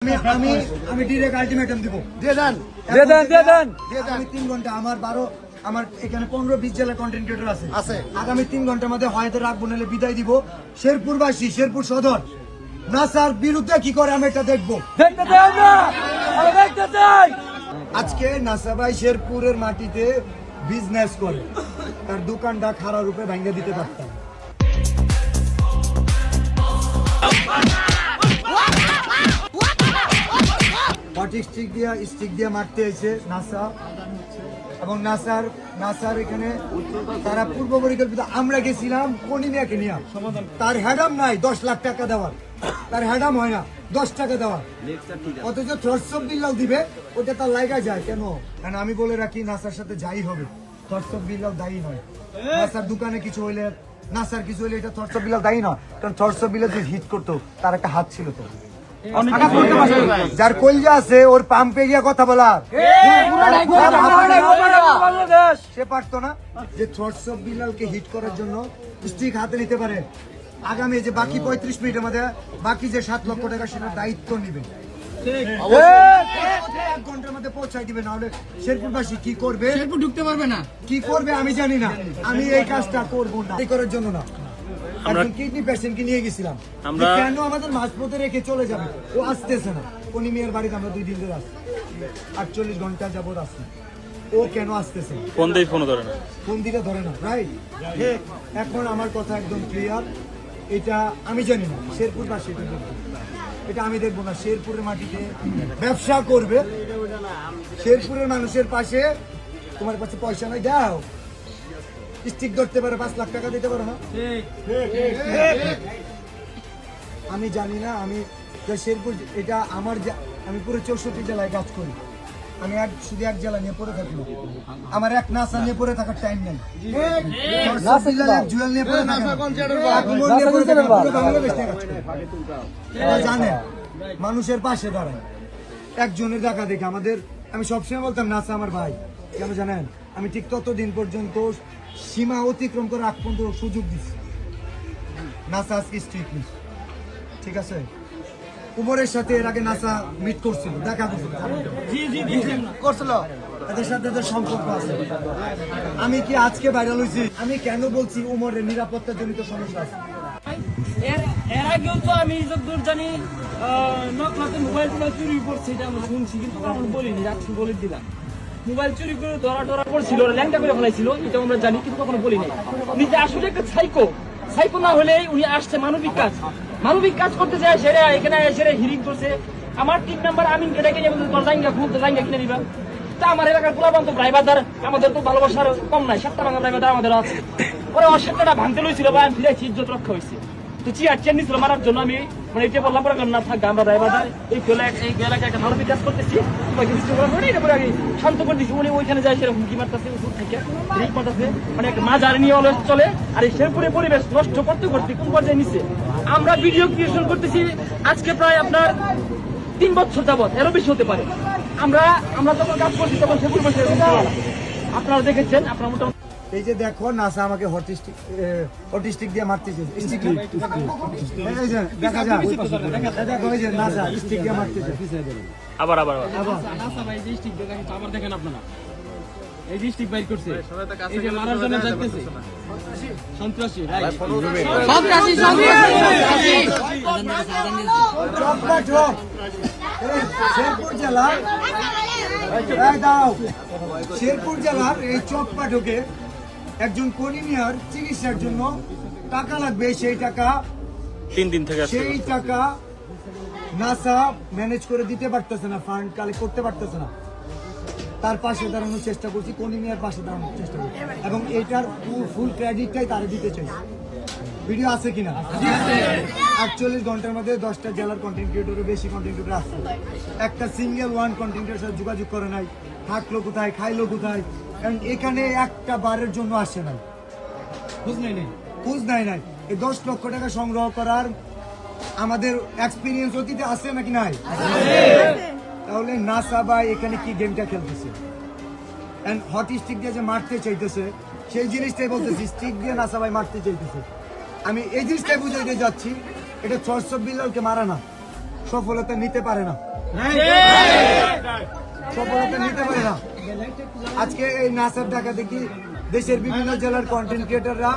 আমি direct ultimatum দিব, আমি 3 ঘন্টা আমার এখানে 15-20 জেলা কন্টেন্ট ক্রিয়েটর আছে। আগামী 3 ঘন্টার মধ্যে হয়তো রাখবো, নাহলে বিদায় দিব। শেরপুরবাসী, শেরপুর সদর নাসার বিরুদ্ধে কি করে আমি এটা দেখবো। আজকে নাসা ভাই শেরপুরের মাটিতে বিজনেস করে, তার দোকানটা খারাপ রূপে ভাঙ্গা দিতে পারতাম। স্টিক দিয়ে মারতে এসে নাসা এবং নাসার এখানে তারা পূর্ব পরিকল্পিত। আমরা গেছিলাম কনিমিয়াকে নিয়ে, তার হ্যাডাম নাই 10 লাখ টাকা দেওয়ার, তার হ্যাডাম হয় না 10 টাকা দেওয়ার, অথচ থটসব বিল্লাল দিবে, ওটা তার লাইগা যায় কেন? কারণ আমি বলে রাখি নাসার সাথে যাই হবে থটসব বিল্লাল দায়ী নয়। নাসার দোকানে কিছু হইলে, নাসার কিছু হইলে এটা থটসব বিল্লাল দায়ী নয়, কারণ থটসব বিল্লাল যে হিট করতো তার একটা হাত ছিল। তো যার কলজা আছে ওর পাম্পে গিয়ে কথা বলার সে পারতো না যে থটসব বিল্লালকে হিট করার জন্য স্টিক হাতে নিতে পারে। আগামী যে বাকি 35 মিনিটের মধ্যে বাকি যে 7 লক্ষ টাকা সেটার দায়িত্ব নিবে, 1 ঘন্টার মধ্যে পৌঁছাই দিবে, নাহলে শেরপুরবাসী কি করবে, শেরপুর ঢুকতে পারবে না, কি করবে আমি জানি না। আমি এই কাজটা করবো না, এই করার জন্য না। কিডনি পেশেন্টকে নিয়ে গেছিলাম, কেন আমাদের মাঝপথে রেখে চলে যাবে? ও আসতেছে না। কোনি মেয়ের বাড়িতে আমরা 2 দিন ধরে আসছি, 48 ঘন্টা যাবত আসছি। ও কেন আসতেছে? ফোন দিলে ধরে না, রাইট? এখন আমার কথা একদম ক্লিয়ার, এটা আমি জানি না, শেরপুরবাসী এটা আমি দেখবো না। শেরপুরের মাটিতে ব্যবসা করবে, শেরপুরের মানুষের পাশে। তোমার কাছে পয়সা নাই, দাও স্টিক ধরতে পারে, 5 লাখ টাকা দিতে পারো না? আমি জানি না। আমি শেরপুর, এটা আমার, আমি পুরো 64 জেলায় কাজ করি। আমি শুধু এক জেলা নিয়ে পড়ে থাকি, আমার এক নাসা নিয়ে পড়ে থাকার টাইম নেই। জুয়েল নিয়ে পড়ে জানেন, মানুষের পাশে দাঁড়ায়, একজনের দেখা দেখে আমাদের। আমি সবসময় বলতাম নাসা আমার ভাই, কেন জানেন? আমি ঠিক ততদিন পর্যন্ত সীমা অতিক্রম করে আগ পর্যন্ত সুযোগ দিচ্ছি। নাসা আজকে স্ট্রিক্টলি, ঠিক আছে? উমরের সাথে এর আগে নাসা মিট করছিল, দেখা করছিল, এদের সাথে এদের সম্পর্ক আছে। আমি কি আজকে ভাইরাল হয়েছি? আমি কেন বলছি উমরের নিরাপত্তা জনিত সমস্যা আছে? এর আগেও তো আমি যতদূর জানি নকলাতে মোবাইল চুরি করছে, এটা আমরা শুনছি, কিন্তু কখনো বলিনি। রাত্রি বলে দিলাম মোবাইল চুরি করে ধরা পড়ছিল, ল্যাংটা করে ফেলাইছিল, এটা আমরা জানি, কিন্তু কখনো বলিনি। নিজে আসলে একটা সাইকো না হলে উনি আসছে মানবিক কাজ করতে যায়, সেটা এখানে এসে হিরিং করছে। আমার 3 নাম্বার আমিনকে ডেকে যাবো, জাইঙ্গা কিনে দিবা। তা আমার এলাকার গোলাবান্ত ড্রাইভারদার, আমাদের তো ভালোবাসার কম নাই, 7টা ভাঙা ড্রাইভার আমাদের আছে। ওরা 7টা ভাঙতে লইছিল, বা আমি ফিরেছি, ইজ্জত রক্ষা হয়েছে। তো চেয়ার নিছিল মারার জন্য, আমি মানে এটা বললাম পরে না থাকবে, আমরা ড্রাইভারদার এই এলাকায় একটা মানবিক কাজ করতেছি, শান্ত করে দিচ্ছি। উনি ওইখানে যায়, সেরকম হুমকি মারতেছে, মানে একটা মাজার নিয়ে চলে। আর এই শেরপুরে পরিবেশ নষ্ট করতে কোন পর্যায়ে নিচ্ছে। আমরা ভিডিও ক্রিয়েশন করতেছি আজকে প্রায় আপনার 3 বছর যাবত, এরও বেশি হতে পারে। আমরা যখন কাজ করছি তখন শেরপুর বসে আপনারা দেখেছেন। আপনার মোটামুটি এই যে দেখো, নাসা আমাকে হটিস্টিক দিয়ে মারতেছে, দেখা যায়, দেখো এই যে নাসা স্টিক দিয়ে মারতেছে। আবার নাসা ভাই যে স্টিক দিয়ে দেখেন, আবার দেখেন আপনারা এই যে স্টিক বাইর করছে, এই যে মারার জন্য যাইতেছে সন্ত্রাসী, শেরপুর জেলার এই চকপা ঢোকে একজন কনিমিয়ার চিকিৎসার জন্য টাকা লাগবে, সেই টাকা 3 দিন থেকে সেই টাকা নাসা ম্যানেজ করে দিতে পারতেছে না, ফান্ড কালেক্ট করতে পারতেছে না। তার পাশে দাঁড়ানোর চেষ্টা করছি, কনিমিয়ার পাশে দাঁড়ানোর চেষ্টা করছি, এবং এইটার ফুল ক্রেডিটটাই তারা দিতে চাই। ভিডিও আছে কিনা? 48 ঘন্টার মধ্যে 10টা জেলার কন্টেন্ট ক্রিয়েটরের বেশি কন্টেন্ট ক্রিয়েটর আসছে, একটা সিঙ্গেল ওয়ান কন্টেন্ট ক্রিয়েটরের সাথে যোগাযোগ করে নাই, থাকলো কোথায়, খাইলো কোথায়, কারণ এখানে একটা বারের জন্য আসে নাই, খোঁজ নাই। এই 10 লক্ষ টাকা সংগ্রহ করার আমাদের এক্সপিরিয়েন্স অতীতে আছে নাকি নাই? তাহলে নাসা ভাই এখানে কি গেমটা খেলতেছে? এন্ড হট স্টিক দিয়ে যে মারতে চাইতেছে, সেই জিনিসটাই বলতেছি, স্টিক দিয়ে নাসা ভাই মারতে চাইতেছে। আমি এই জিনিসটাই বুঝাইতে যাচ্ছি, এটা থটসব বিল্লালকে মারা না, সফলতা নিতে পারে না। সফলতা নিতে পারে না। আজকে এই নাসার ঢাকা দেখি দেশের বিভিন্ন জেলার কন্টেন্ট ক্রিয়েটররা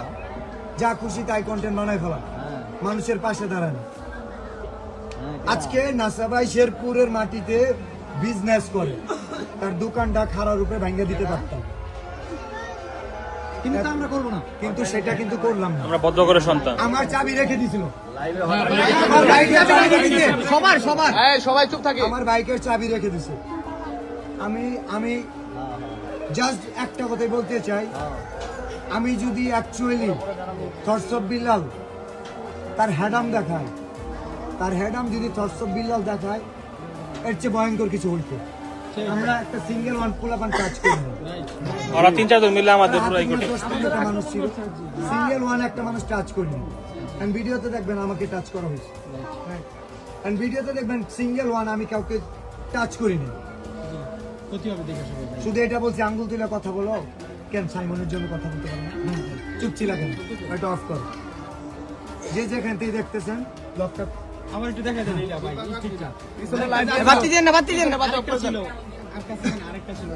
যা খুশি তাই কন্টেন্ট বানায় ফেলা, মানুষের পাশে দাঁড়ায় না। আজকে নাসা ভাই শেরপুরের মাটিতে বিজনেস করে, তার দোকানটা খারাপ রূপে ভাঙ্গা দিতে পারতাম, কিন্তু আমরা করবো না, কিন্তু সেটা কিন্তু করলাম না। আমরা বদ্ধ করে সন্তান। আমার চাবি রেখে দিছিল, আমার বাইকের চাবি রেখে দিছে, সবাই চুপ থাকে। আমার বাইকের চাবি রেখে দিছে। আমি জাস্ট একটা কথাই বলতে চাই, আমি যদি অ্যাকচুয়ালি থটস অফ বিল্লাল তার হ্যাডাম দেখায়, তার হ্যাডাম যদি থটস অফ বিল্লাল দেখায়, এর চেয়ে ভয়ঙ্কর কিছু হইতো। আমরা একটা সিঙ্গেল ওয়ান পোলাপান কাজ করি না, ওরা 3-4 জন মিলে আমাদের পুরো এই করতে। 10-15টা মানুষ ছিল, সিঙ্গেল ওয়ান একটা মানুষ টাচ করিনি। এন্ড ভিডিওতে দেখবেন আমাকে টাচ করা হয়েছে, এন্ড ভিডিওতে দেখবেন সিঙ্গেল ওয়ান আমি কাউকে টাচ করিনি। শুধু এটা বলছি, আঙ্গুল তুলে কথা বলো কেন, সাইমনের জন্য কথা বলতে পারো না, চুপ ছিল কেন, এটা অফ করো। যে যেখান থেকে দেখতেছেন ব্লগটা আমার একটু দেখা দেন এইটা ভাই স্টিকটা বাতি দেন না, বাতি দেন না, বাতি আরেকটা ছিল আরেকটা ছিল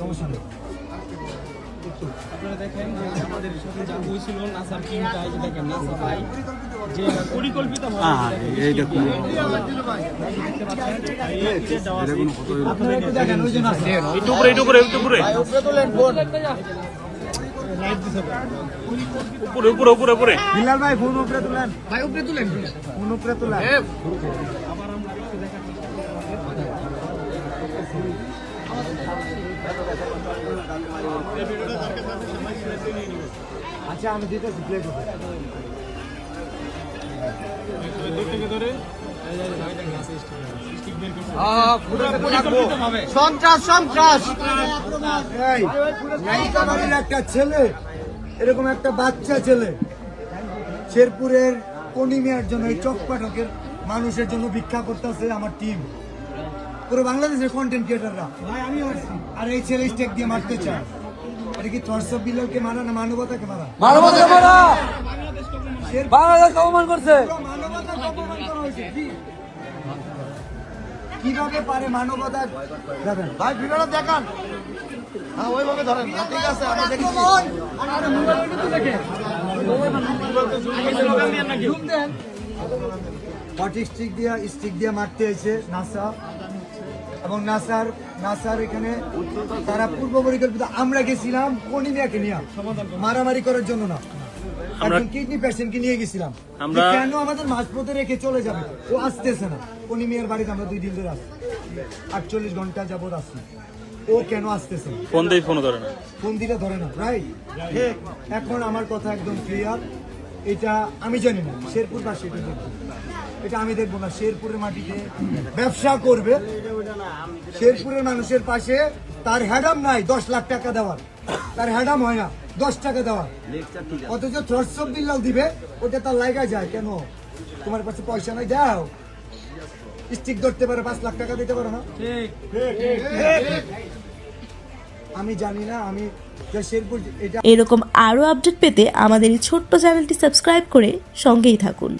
সমস্যা নেই। আপনারা দেখেন যে আমাদের সাথে যা হয়েছিল নাসার টিমটা, এই যে দেখেন নাসা ভাই যে পরিকল্পিত আপনারা একটু দেখেন, ওই যে না একটু উপরে একটু উপরে একটু উপরে উপরে উপরে উপরে উপরে। বিল্লাল ভাই ফোন উপরে তুলেন, ভাই উপরে তুলেন। ফোন উপরে তুলেন। আচ্ছা আমি দিতেছি প্লে করতে। সন্ত্রাস সন্ত্রাস। এই নায়িকা বাড়ির একটা ছেলে, এরকম একটা বাচ্চা ছেলে শেরপুরের কনিমিয়ার জন্য, এই চকপাটকের মানুষের জন্য ভিক্ষা করতেছে আমার টিম, পুরো বাংলাদেশের কন্টেন্ট ক্রিয়েটাররা। আর এই ছেলে স্টেক দিয়ে মারতে চায়। এটা কি থটস অফ বিল্লালকে মারা না মানবতাকে মারা? মানবতা মারা বাংলাদেশ অপমান করছে। মানবতাকে অপমান করা হয়েছে। কিভাবে পারে মানবতা? দেখেন ভাই ভিডিওটা দেখান। হ্যাঁ ওইভাবে ধরেন। ঠিক আছে আমরা দেখি। হট স্টিক দিয়ে মারতে এসে নাসা এবং নাসার এখানে তারা পূর্ব পরিকল্পিত। আমরা গেছিলাম কনিমিয়াকে নিয়ে মারামারি করার জন্য না, একজন কিডনি পেশেন্টকে নিয়ে গেছিলাম। যে কেন আমাদের মাঝপথে রেখে চলে যাবে, ও আসতেছে না। কনিমিয়ার বাড়িতে আমরা 2 দিন ধরে আসছি, 48 ঘন্টা যাবত আসছি, ও কেন আসতেছে? ফোন দেই, ফোন ধরে না, ফোন দিলে ধরে না, রাইট? এখন আমার কথা একদম ক্লিয়ার, এটা আমি জানি না শেরপুরবাসী এটা দেখবো, এটা আমি দেখবো না। শেরপুরের মাটিতে ব্যবসা করবে, শেরপুরের মানুষের পাশে তার হ্যাডাম নাই 10 লাখ টাকা দেওয়ার, তার হ্যাডাম হয় না 10 টাকা দেওয়ার, অথচ থটস অফ বিল্লাল দিবে, ওটা তার লাইগা যায়। কেন তোমার কাছে পয়সা নাই? দাও, স্টিক ধরতে পারে, 5 লাখ টাকা দিতে পারো না? আমি জানি না, আমি শেরপুর এটা এরকম আরও আপডেট পেতে আমাদের এই ছোট্ট চ্যানেলটি সাবস্ক্রাইব করে সঙ্গেই থাকুন।